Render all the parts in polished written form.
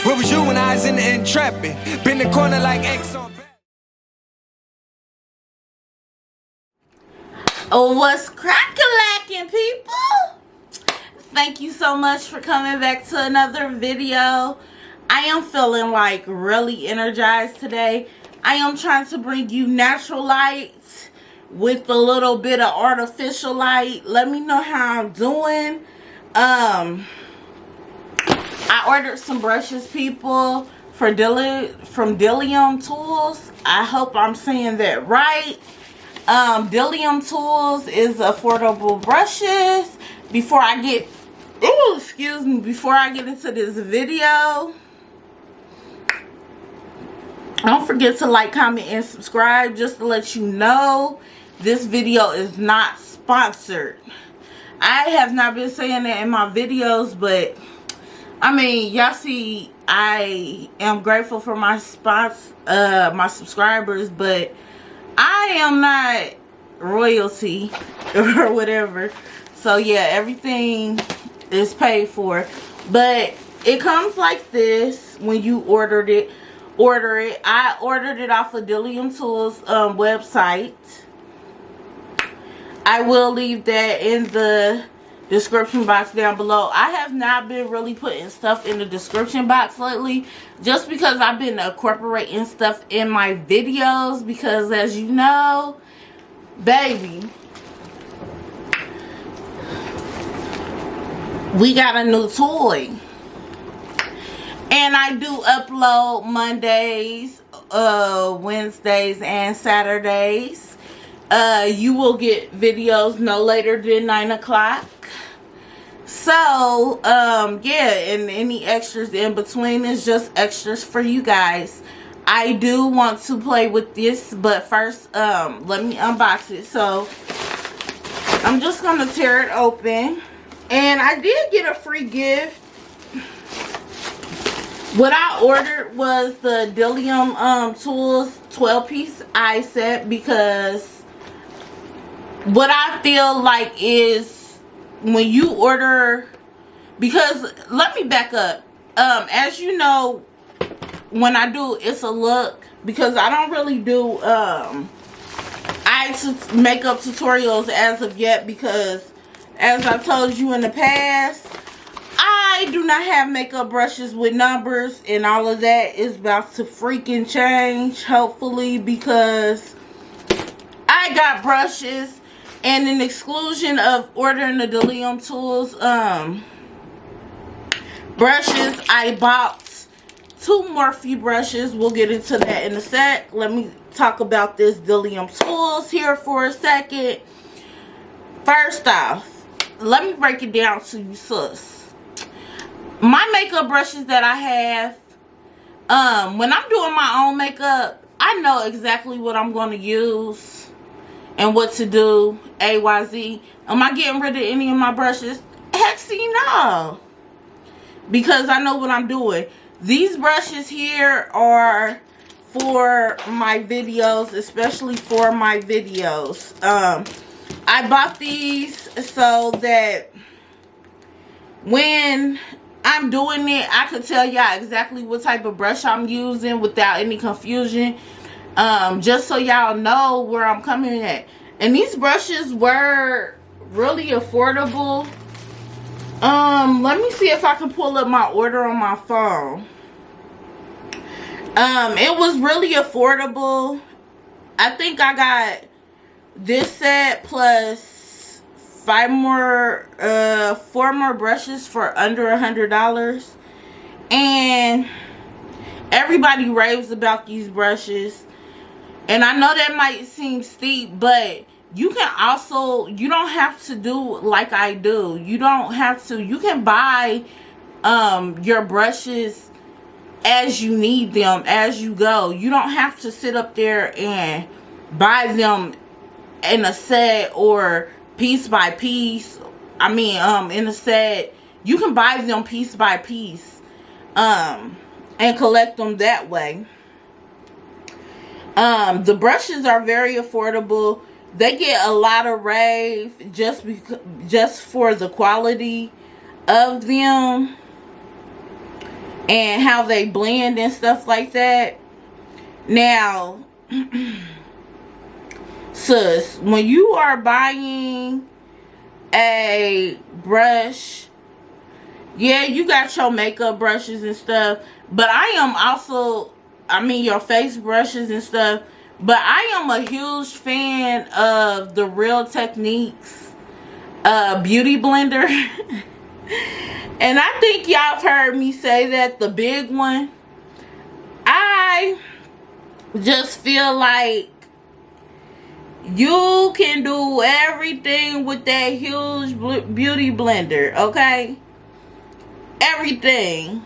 Where was you when I was in the Intrepid? Been the corner like X on. Oh, what's crack-a-lackin', people? Thank you so much for coming back to another video. I am feeling like really energized today. I am trying to bring you natural light with a little bit of artificial light. Let me know how I'm doing. I ordered some brushes, people, from Bdellium Tools. I hope I'm saying that right. Bdellium Tools is affordable brushes. Before I get into this video, don't forget to like, comment, and subscribe. Just to let you know, this video is not sponsored. I have not been saying that in my videos, but I mean, y'all see, I am grateful for my my subscribers, but I am not royalty or whatever. So yeah, everything is paid for. But it comes like this when you order it. I ordered it off of Bdellium Tools website. I will leave that in the description box down below. I have not been really putting stuff in the description box lately, just because I've been incorporating stuff in my videos, because as you know, baby, we got a new toy. And I do upload Mondays, Wednesdays, and Saturdays. You will get videos no later than 9 o'clock. So, yeah, and any extras in between is just extras for you guys. I do want to play with this, but first, let me unbox it. So, I'm just going to tear it open. And I did get a free gift. What I ordered was the Bdellium Tools 12-piece eye set, because what I feel like is when you order, because let me back up. As you know, when I do It's a Look, because I don't really do eye makeup tutorials as of yet, because as I told you in the past, I do not have makeup brushes with numbers, and all of that is about to freaking change, hopefully, because I got brushes, and in exclusion of ordering the Bdellium Tools brushes, I bought 2 MORPHE brushes. We'll get into that in a sec. Let me talk about this Bdellium Tools here for a second. First off, let me break it down to you, sis. My makeup brushes that I have, when I'm doing my own makeup, I know exactly what I'm going to use and what to do, A, Y, Z. Am I getting rid of any of my brushes? Heck, see, no. Because I know what I'm doing. These brushes here are for my videos, especially for my videos. I bought these so that when I'm doing it, I could tell y'all exactly what type of brush I'm using without any confusion. Just so y'all know where I'm coming at. And these brushes were really affordable. Let me see if I can pull up my order on my phone. It was really affordable. I think I got this set plus 4 more brushes for under $100. And everybody raves about these brushes, and I know that might seem steep, but you can also, you don't have to do like I do. You don't have to, you can buy your brushes as you need them, as you go. You don't have to sit up there and buy them in a set or piece by piece. I mean, in a set. You can buy them piece by piece and collect them that way. The brushes are very affordable. They get a lot of rave just for the quality of them. and how they blend and stuff like that. Now, sis, when you are buying a brush, yeah, you got your makeup brushes and stuff, but I am also, I mean your face brushes and stuff, but I am a huge fan of the Real Techniques beauty blender. And I think y'all have heard me say that, the big one. I just feel like you can do everything with that huge beauty blender, okay? Everything.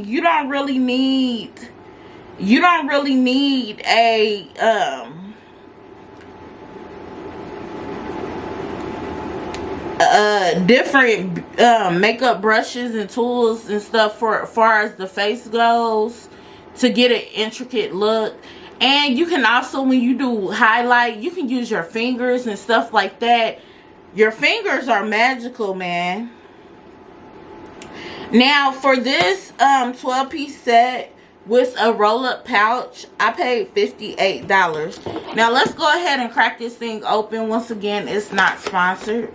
You don't really need a different makeup brushes and tools and stuff for as far as the face goes to get an intricate look. And you can also, when you do highlight, you can use your fingers and stuff like that. Your fingers are magical, man. Now for this 12-piece set with a roll-up pouch, I paid $58. Now let's go ahead and crack this thing open. Once again, it's not sponsored.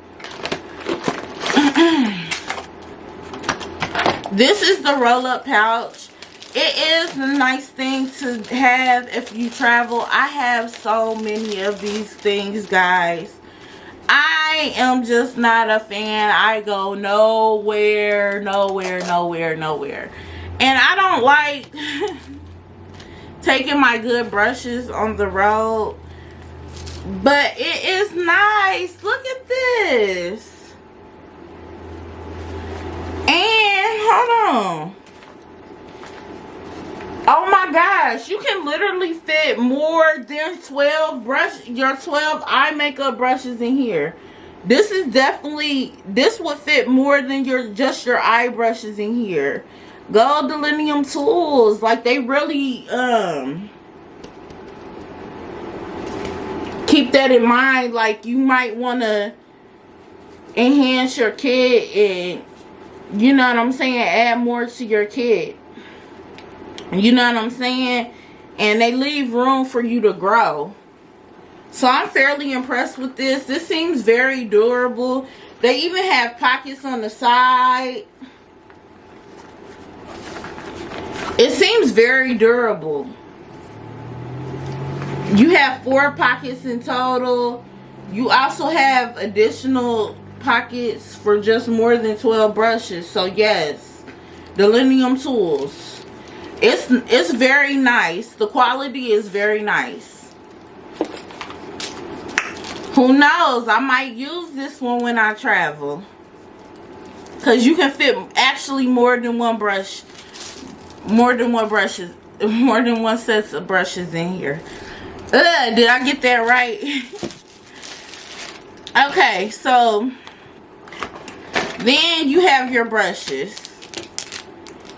This is the roll-up pouch. It is a nice thing to have if you travel. I have so many of these things, guys. I am just not a fan. I go nowhere. And I don't like taking my good brushes on the road. But it is nice. Look at this. And hold on. Oh my gosh, you can literally fit more than 12 eye makeup brushes in here. This is definitely, this would fit more than just your eye brushes in here. Gold Bdellium tools, like they really keep that in mind. Like you might want to enhance your kit and, you know what I'm saying, add more to your kit. You know what I'm saying? And they leave room for you to grow. So I'm fairly impressed with this. This seems very durable. They even have pockets on the side. It seems very durable. You have 4 pockets in total. You also have additional pockets for just more than 12 brushes. So yes, Bdellium tools. It's very nice. The quality is very nice. Who knows? I might use this one when I travel. Because you can fit actually more than one brush. More than one sets of brushes in here. Did I get that right? Okay, so then you have your brushes.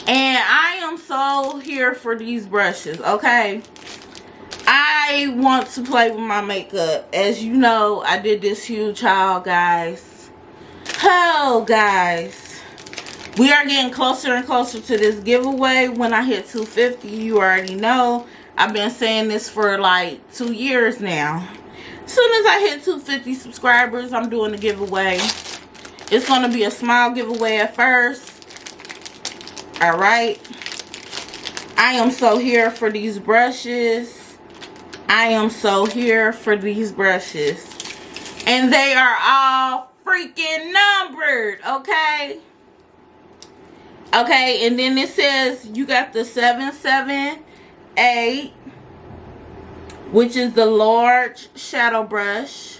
And I am so here for these brushes, okay? I want to play with my makeup. As you know, I did this huge haul, guys. Oh, guys. We are getting closer and closer to this giveaway. When I hit 250, you already know. I've been saying this for like 2 years now. As soon as I hit 250 subscribers, I'm doing the giveaway. It's going to be a small giveaway at first. Alright, I am so here for these brushes. I am so here for these brushes. And they are all freaking numbered, okay? Okay, and then it says you got the 778, which is the large shadow brush.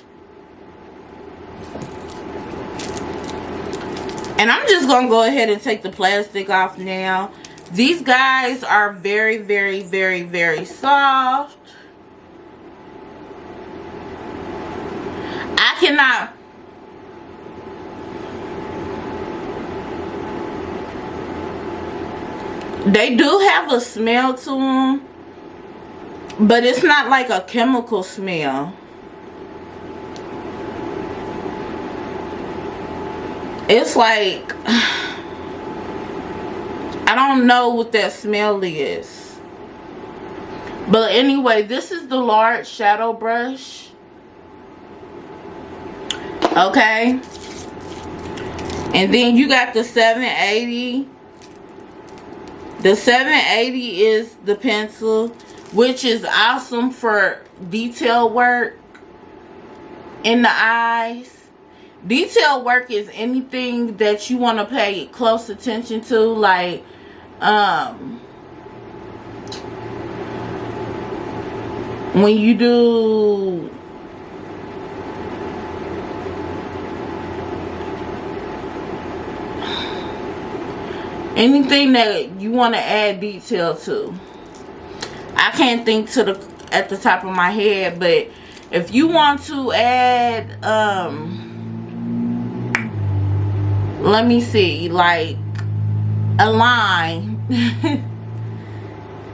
And I'm just going to go ahead and take the plastic off now. These guys are very, very, very, very soft. I cannot... They do have a smell to them. But it's not like a chemical smell. It's like, I don't know what that smell is. But anyway, this is the large shadow brush. Okay. And then you got the 780. The 780 is the pencil, which is awesome for detail work in the eyes. Detail work is anything that you want to pay close attention to, like when you do anything that you want to add detail to. I can't think at the top of my head, but if you want to add let me see, like a line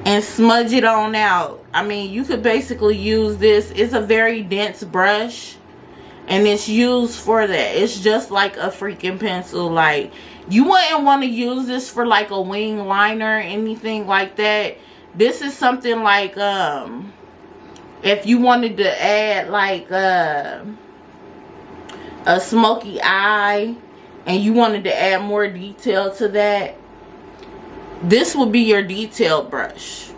and smudge it on out. I mean, you could basically use this. It's a very dense brush and it's used for that. It's just like a freaking pencil. Like, you wouldn't want to use this for like a wing liner or anything like that. This is something like if you wanted to add like a smoky eye and you wanted to add more detail to that, this would be your detail brush.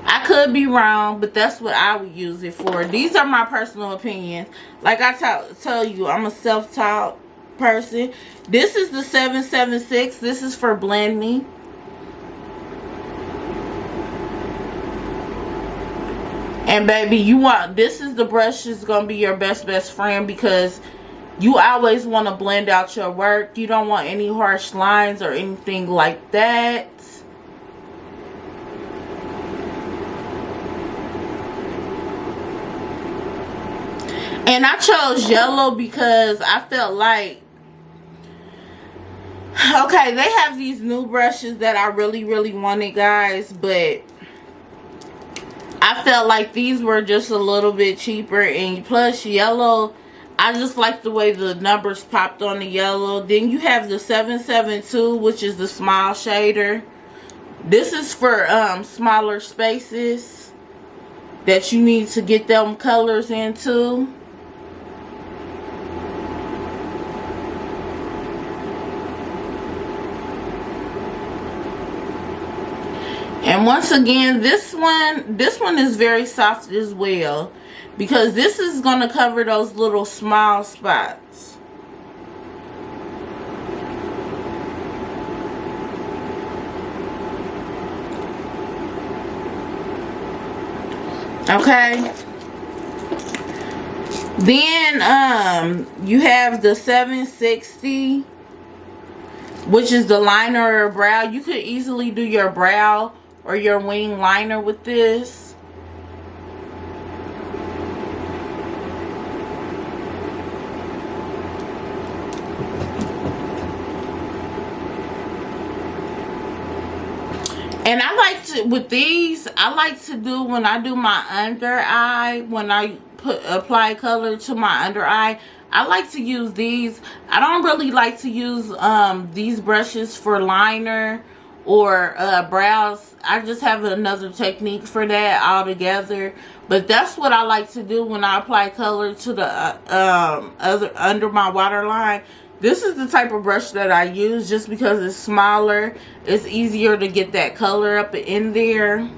I could be wrong, but that's what I would use it for. These are my personal opinions. Like I tell you, I'm a self-taught person. This is the 776. This is for blending. And baby, this is the brush that's gonna be your best friend, because you always want to blend out your work. You don't want any harsh lines or anything like that. And I chose yellow because I felt like, okay, they have these new brushes that I really wanted, guys, but I felt like these were just a little bit cheaper. And plus yellow, I just like the way the numbers popped on the yellow. Then you have the 772, which is the small shader. This is for smaller spaces that you need to get them colors into. And once again, this one is very soft as well, because this is going to cover those little small spots. Okay. Then you have the 760, which is the liner or brow. You could easily do your brow or your wing liner with this. And I like to, with these, I like to do, when I do my under eye, when I apply color to my under eye, I like to use these. I don't really like to use these brushes for liner or brows. I just have another technique for that altogether. But that's what I like to do when I apply color to the under my waterline. This is the type of brush that I use, just because it's smaller. It's easier to get that color up in there.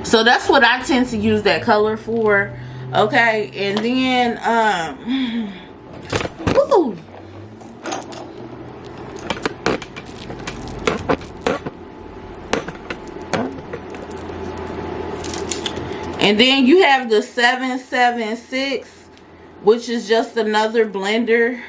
So that's what I tend to use that color for. Okay, and then ooh. And then you have the 776, which is just another blender.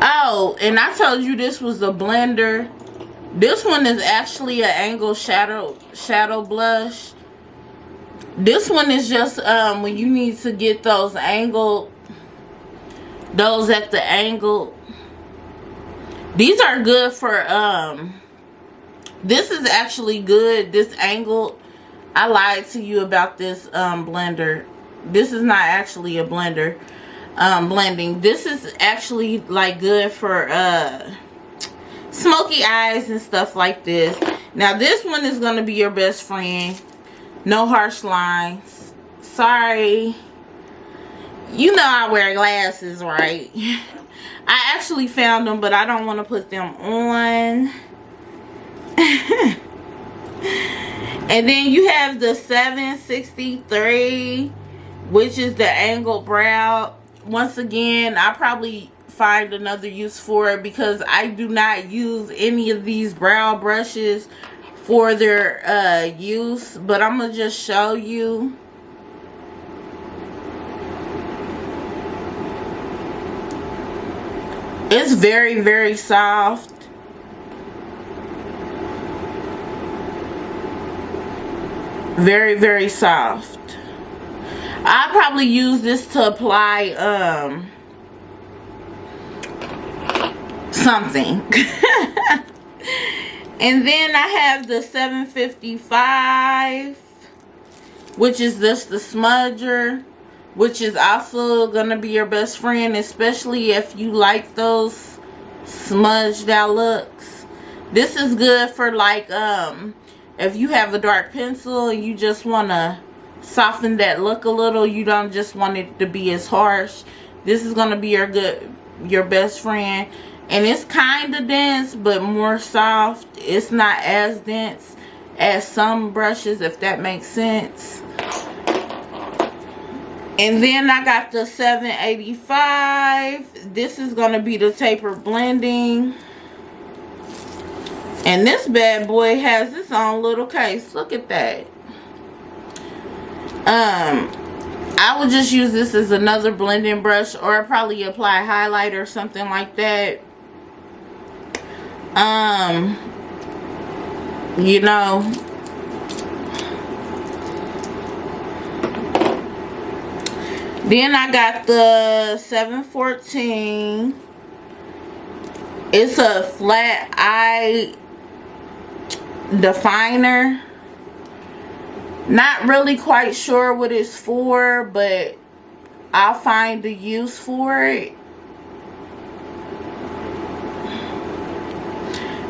Oh, and I told you this was a blender. This one is actually an angled shadow blush. This one is just when you need to get those angled, those at the angle. These are good for this is actually good, this angled. I lied to you about this blender. This is not actually a blender blending. This is actually like good for smoky eyes and stuff like this. Now this one is going to be your best friend. No harsh lines. Sorry. You know I wear glasses, right? I actually found them, but I don't want to put them on. And then you have the 763, which is the angled brow. Once again, I'll probably find another use for it because I do not use any of these brow brushes for their use, but I'm gonna just show you. It's very, very soft. Very, very soft. I probably use this to apply something. And then I have the 755, which is just the smudger, which is also gonna be your best friend, especially if you like those smudged out looks. This is good for like if you have a dark pencil and you just want to soften that look a little, you don't just want it to be as harsh. This is going to be your best friend. And it's kind of dense, but more soft. It's not as dense as some brushes, if that makes sense. And then I got the 785. This is going to be the tapered blending. And this bad boy has its own little case. Look at that. I would just use this as another blending brush, or probably apply highlight or something like that. You know. Then I got the 714. It's a flat eye definer. Not really quite sure what it's for, but I'll find the use for it.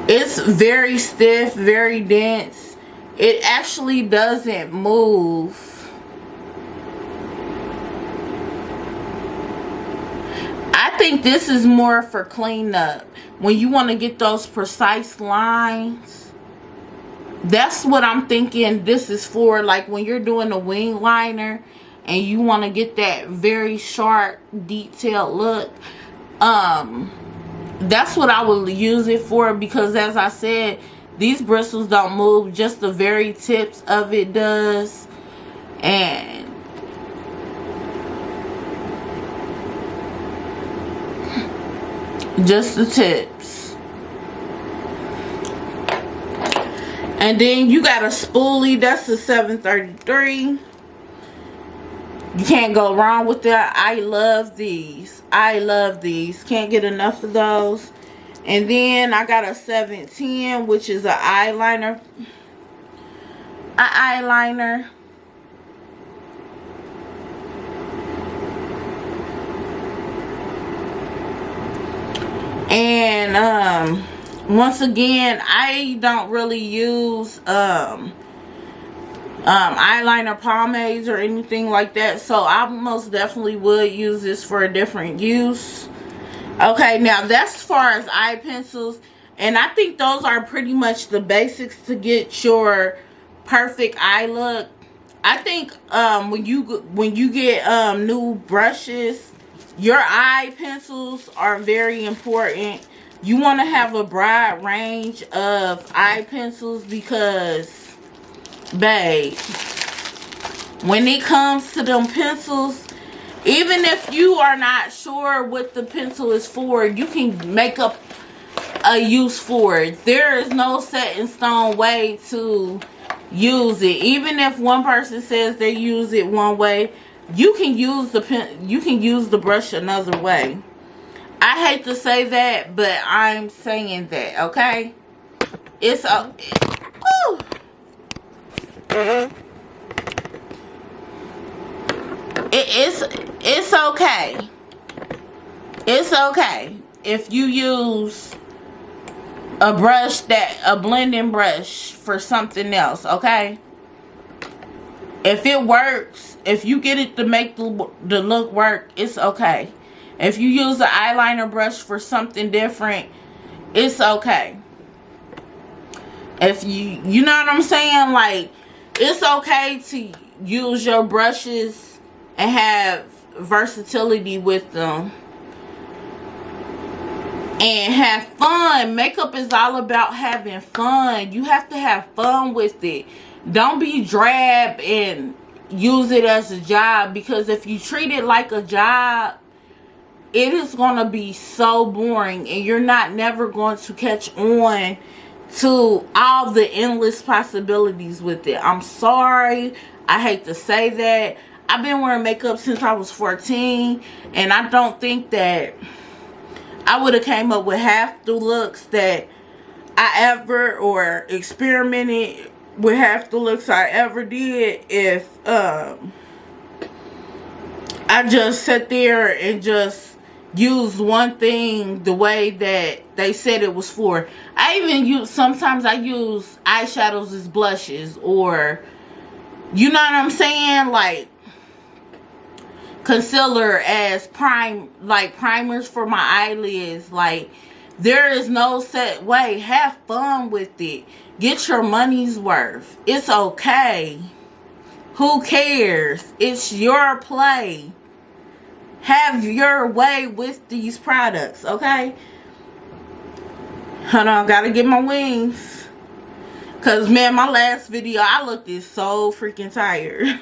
It's very stiff, very dense. It actually doesn't move. I think this is more for cleanup. When you want to get those precise lines. That's what I'm thinking this is for. Like when you're doing a wing liner and you want to get that very sharp, detailed look. That's what I will use it for, because as I said, these bristles don't move. Just the very tips of it does. And just the tips. And then you got a spoolie. That's the 733. You can't go wrong with that. I love these. I love these. Can't get enough of those. And then I got a 710, which is an eyeliner. And once again, I don't really use eyeliner pomades or anything like that, so I most definitely would use this for a different use. Okay, now that's as far as eye pencils, and I think those are pretty much the basics to get your perfect eye look. I think when you get new brushes, your eye pencils are very important. You want to have a broad range of eye pencils because, babe, when it comes to them pencils, even if you are not sure what the pencil is for, you can make up a use for it. There is no set in stone way to use it. Even if one person says they use it one way, you can use the brush another way. I hate to say that, but I'm saying that, okay? It's it's okay. It's okay if you use a blending brush for something else, okay? If it works, if you get it to make the look work, it's okay. If you use the eyeliner brush for something different, it's okay. If you know what I'm saying? Like, it's okay to use your brushes and have versatility with them. And have fun. Makeup is all about having fun. You have to have fun with it. Don't be drab and use it as a job, because if you treat it like a job, it is going to be so boring, and you're never going to catch on to all the endless possibilities with it. I'm sorry. I hate to say that. I've been wearing makeup since I was 14, and I don't think that I would have came up with half the looks that I ever, or experimented with half the looks I ever did, if I just sat there and just used one thing the way that they said it was for. I even sometimes I use eyeshadows as blushes, or, you know what I'm saying, like concealer as primers for my eyelids. Like, there is no set way. Have fun with it. Get your money's worth. It's okay. Who cares? It's your play. Have your way with these products, okay? Hold on, gotta get my wings. Cause man, my last video I looked so freaking tired.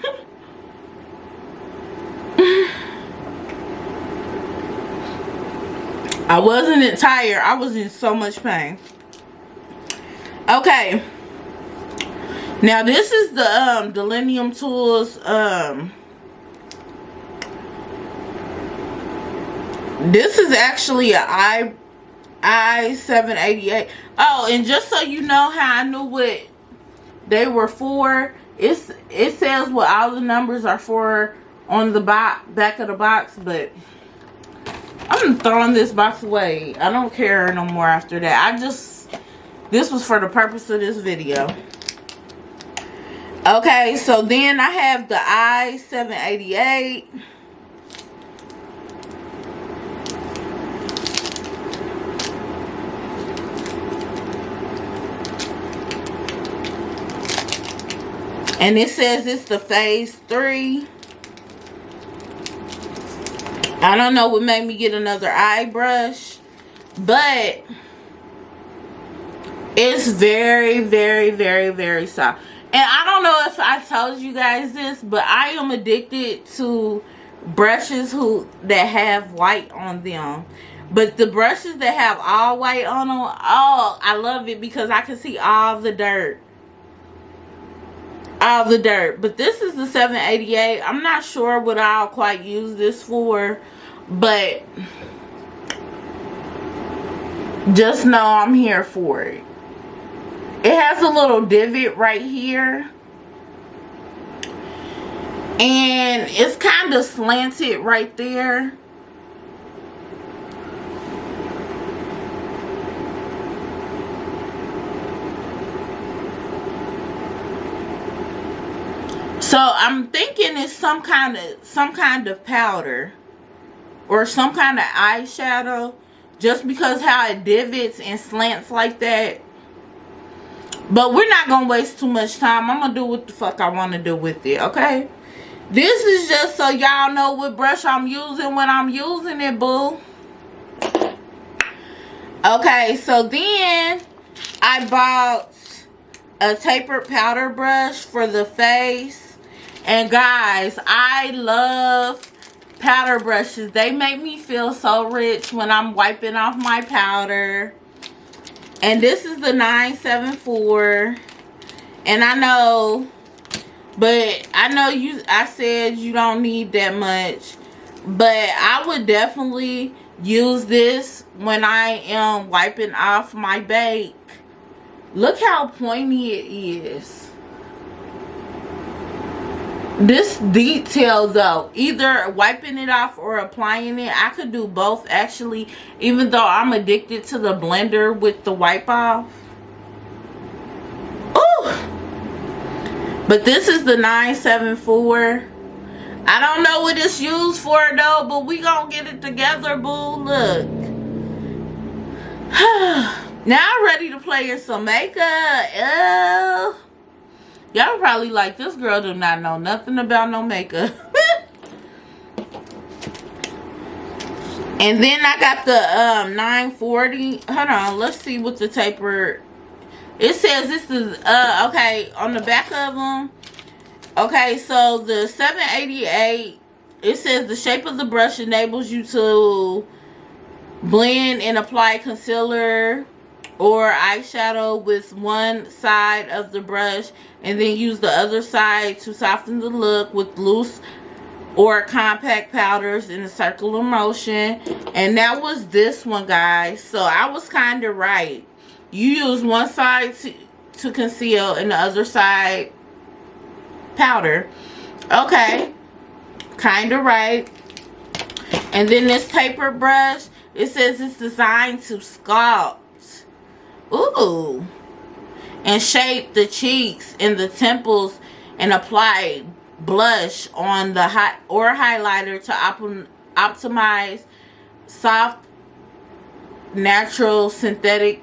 I wasn't tired. I was in so much pain. Okay. Now this is the Bdellium Tools. This is actually a I-788. Oh, and just so you know how I knew what they were for, it says what all the numbers are for on the back of the box, but I'm throwing this box away. I don't care no more after that. This was for the purpose of this video. Okay, so then I have the I-788. And it says it's the phase 3. I don't know what made me get another eye brush, but it's very, very, very, very soft. And I don't know if I told you guys this, but I am addicted to brushes that have white on them. But the brushes that have all white on them, oh, I love it because I can see all the dirt. All the dirt. But this is the 788. I'm not sure what I'll quite use this for, but just know I'm here for it. It has a little divot right here, and it's kind of slanted right there. So I'm thinking it's some kind of powder or some kind of eyeshadow, just because how it divots and slants like that. But we're not gonna waste too much time. I'm gonna do what the fuck I want to do with it, okay? This is just so y'all know what brush I'm using when I'm using it, boo. Okay, so then I bought a tapered powder brush for the face. And guys, I love powder brushes. They make me feel so rich when I'm wiping off my powder. And this is the 974. And I know, but I know I said you don't need that much, but I would definitely use this when I am wiping off my bake. Look how pointy it is. This detail though, either wiping it off or applying it, I could do both actually, even though I'm addicted to the blender with the wipe off. Ooh! But this is the 974. I don't know what it's used for though, but we gonna get it together, boo. Look. Now I'm ready to play in some makeup. Y'all probably like, this girl do not know nothing about no makeup. And then I got the 940. Hold on, let's see what the taper. It says this is okay on the back of them. Okay, so the 788, it says the shape of the brush enables you to blend and apply concealer or eyeshadow with one side of the brush and then use the other side to soften the look with loose or compact powders in a circular motion. And that was this one, guys. So I was kind of right. You use one side to conceal and the other side powder. Okay, kind of right. And then this taper brush, it says it's designed to sculpt, ooh, and shape the cheeks and the temples and apply blush on the highlighter to optimize soft, natural, synthetic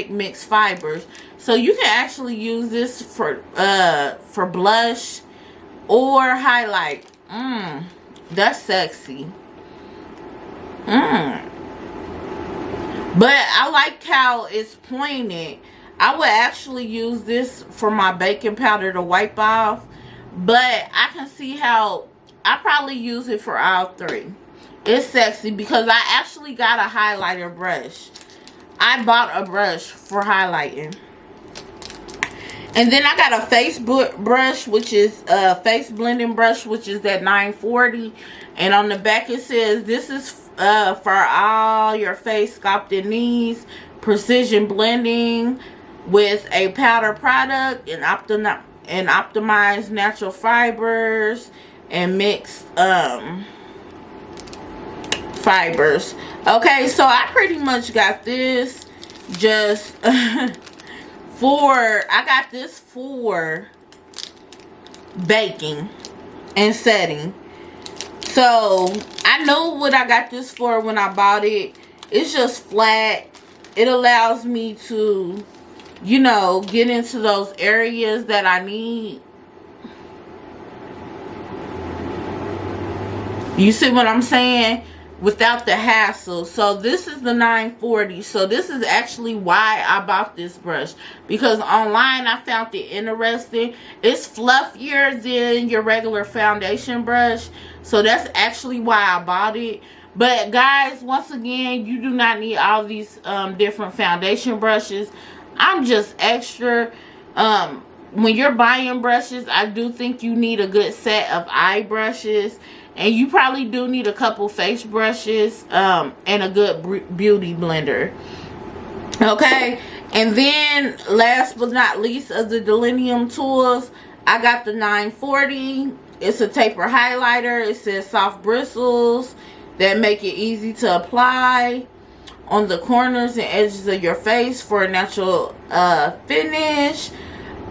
mixed fibers. So you can actually use this for blush or highlight. That's sexy. But I like how it's pointed. I would actually use this for my baking powder to wipe off, but I can see how I probably use it for all three. It's sexy because I actually got a highlighter brush. I bought a brush for highlighting. And then I got a face brush, which is a face blending brush, which is that 940. And on the back it says, this is for all your face sculpting needs, precision blending with a powder product and optimized natural fibers and mixed fibers. Okay, so I pretty much got this just I got this for baking and setting. So I know what I got this for when I bought it. It's just flat. It allows me to, you know, get into those areas that I need. You see what I'm saying? Without the hassle. So this is the 940. So this is actually why I bought this brush, because online I found it interesting. It's fluffier than your regular foundation brush, so that's actually why I bought it. But guys, once again, you do not need all these different foundation brushes. I'm just extra. When you're buying brushes, I do think you need a good set of eye brushes. And you probably do need a couple face brushes and a good beauty blender. Okay. And then last but not least of the Bdellium tools, I got the 940. It's a taper highlighter. It says soft bristles that make it easy to apply on the corners and edges of your face for a natural finish.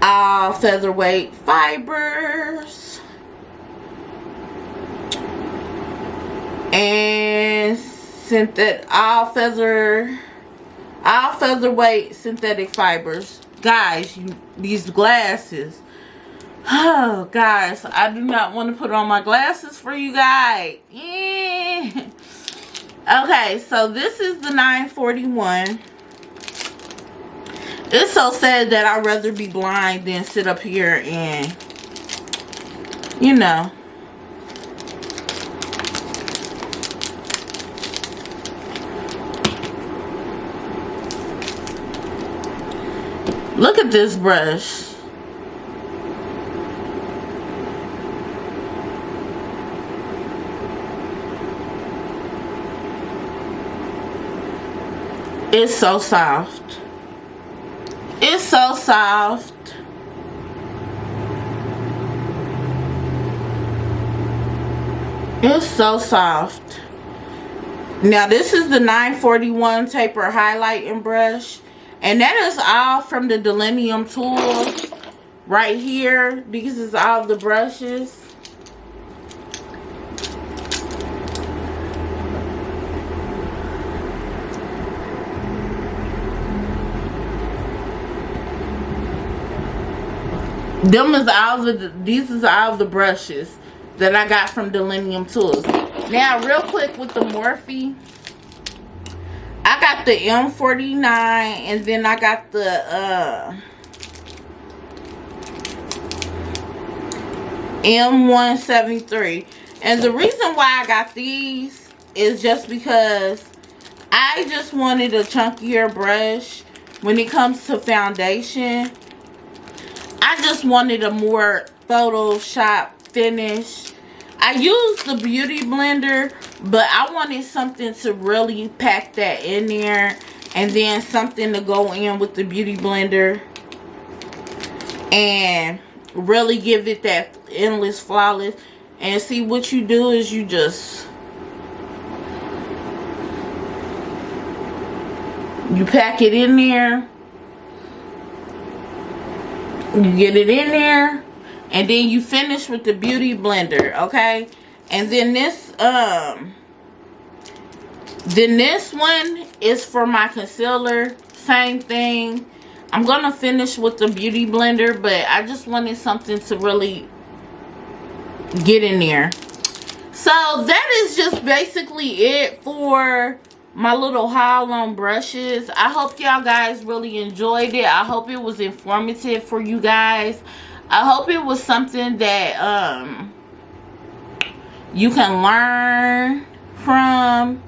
All featherweight fibers. And all featherweight synthetic fibers. Guys, these glasses. Oh, guys, I do not want to put on my glasses for you guys. Yeah. Okay, so this is the 941. It's so sad that I'd rather be blind than sit up here and, you know. Look at this brush. It's so soft. It's so soft. It's so soft. Now this is the 941 taper highlighting brush, and that is all from the Bdellium tool right here, because it's all the brushes. These is all the brushes that I got from Bdellium tools. Now, real quick with the Morphe, I got the M49, and then I got the M173. And the reason why I got these is just because I just wanted a chunkier brush when it comes to foundation. I just wanted a more Photoshop finish. I used the Beauty Blender, but I wanted something to really pack that in there, and then something to go in with the Beauty Blender and really give it that endless flawless. And see, what you do is you just pack it in there. You get it in there, and then you finish with the Beauty Blender, okay? And then this one is for my concealer. Same thing. I'm gonna finish with the Beauty Blender, but I just wanted something to really get in there. So that is just basically it for my little haul on brushes. I hope y'all guys really enjoyed it. I hope it was informative for you guys. I hope it was something that you can learn from,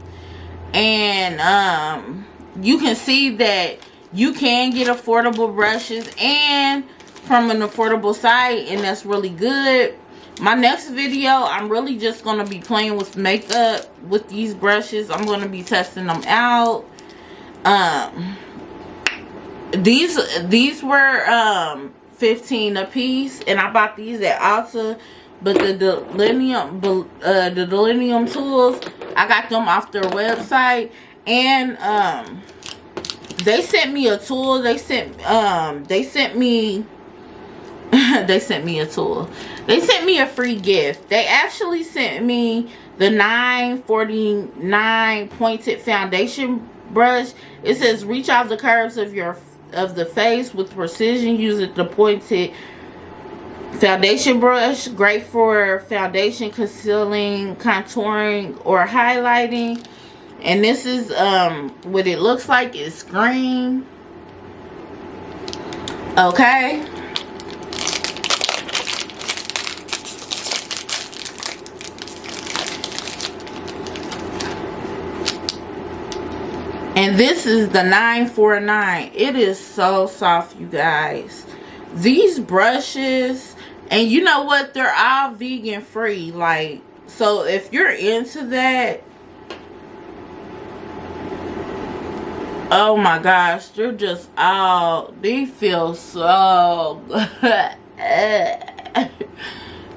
and you can see that you can get affordable brushes and from an affordable site, and that's really good. My next video, I'm really just going to be playing with makeup with these brushes. I'm going to be testing them out. These were 15 a piece, and I bought these at Ulta. But the Bdellium tools, I got them off their website, and they sent me a tool. They sent me a tool. They sent me a free gift. They actually sent me the 949 pointed foundation brush. It says reach out the curves of the face with precision using the pointed foundation brush. Great for foundation, concealing, contouring, or highlighting. And this is what it looks like. It's green. Okay. And this is the 949. It is so soft, you guys. These brushes, and you know what? They're all vegan free. Like, so if you're into that, oh my gosh, they're just all, they feel so good.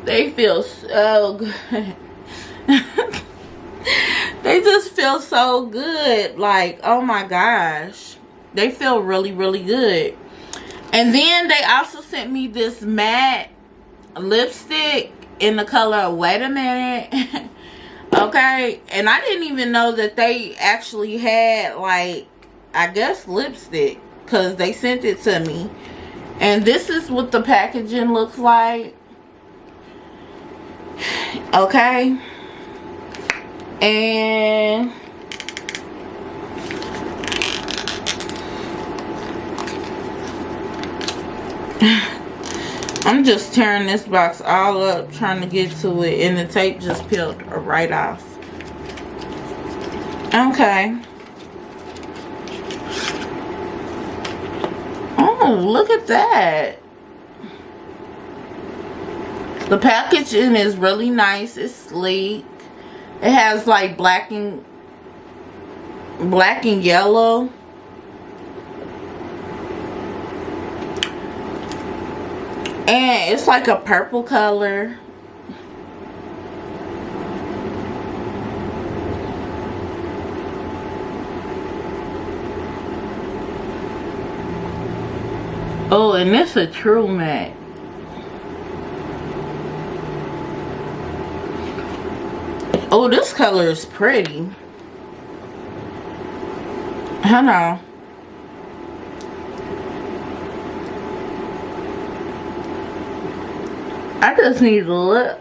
They feel so good. They just feel so good. Like, oh my gosh, they feel really, really good. And then they also sent me this matte lipstick in the color Wait a Minute. Okay, and I didn't even know that they actually had, like, I guess lipstick, because they sent it to me. And this is what the packaging looks like. Okay. And I'm just tearing this box all up trying to get to it, and the tape just peeled right off. Okay. Oh Oh, look at that. The packaging is really nice. It's sleek. It has like black and yellow. And it's like a purple color. Oh, and it's a true matte. Oh, this color is pretty. I know. I just need to look.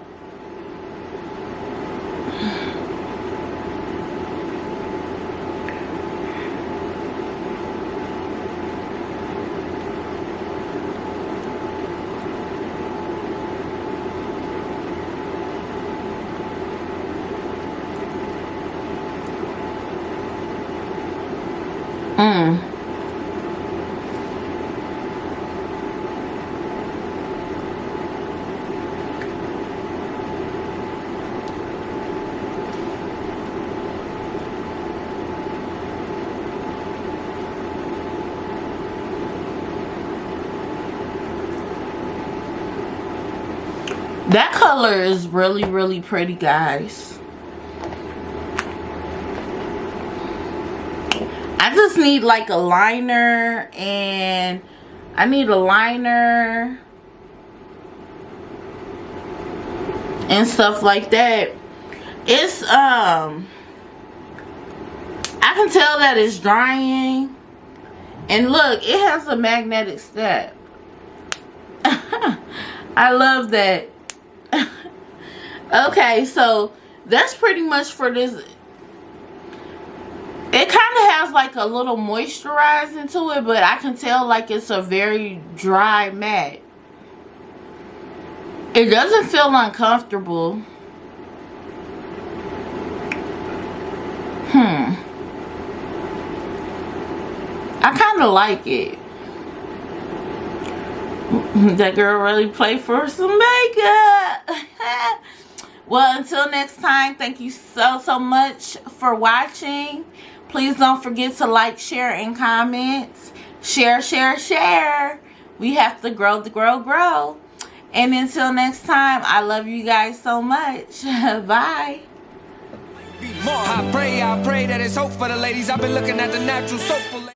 That color is really, really pretty, guys. I just need like a liner, and I need a liner and stuff like that. It's I can tell that it's drying, and look, it has a magnetic step. I love that. Okay, so that's pretty much for this. It kind of has like a little moisturizing to it, but I can tell like it's a very dry matte. It doesn't feel uncomfortable. I kind of like it. That girl really played for some makeup. Well, until next time, thank you so much for watching. Please don't forget to like, share, and comment. Share, share, share. We have to grow. And until next time, I love you guys so much. Bye. I pray that it's hope for the ladies. I've been looking at the natural soap for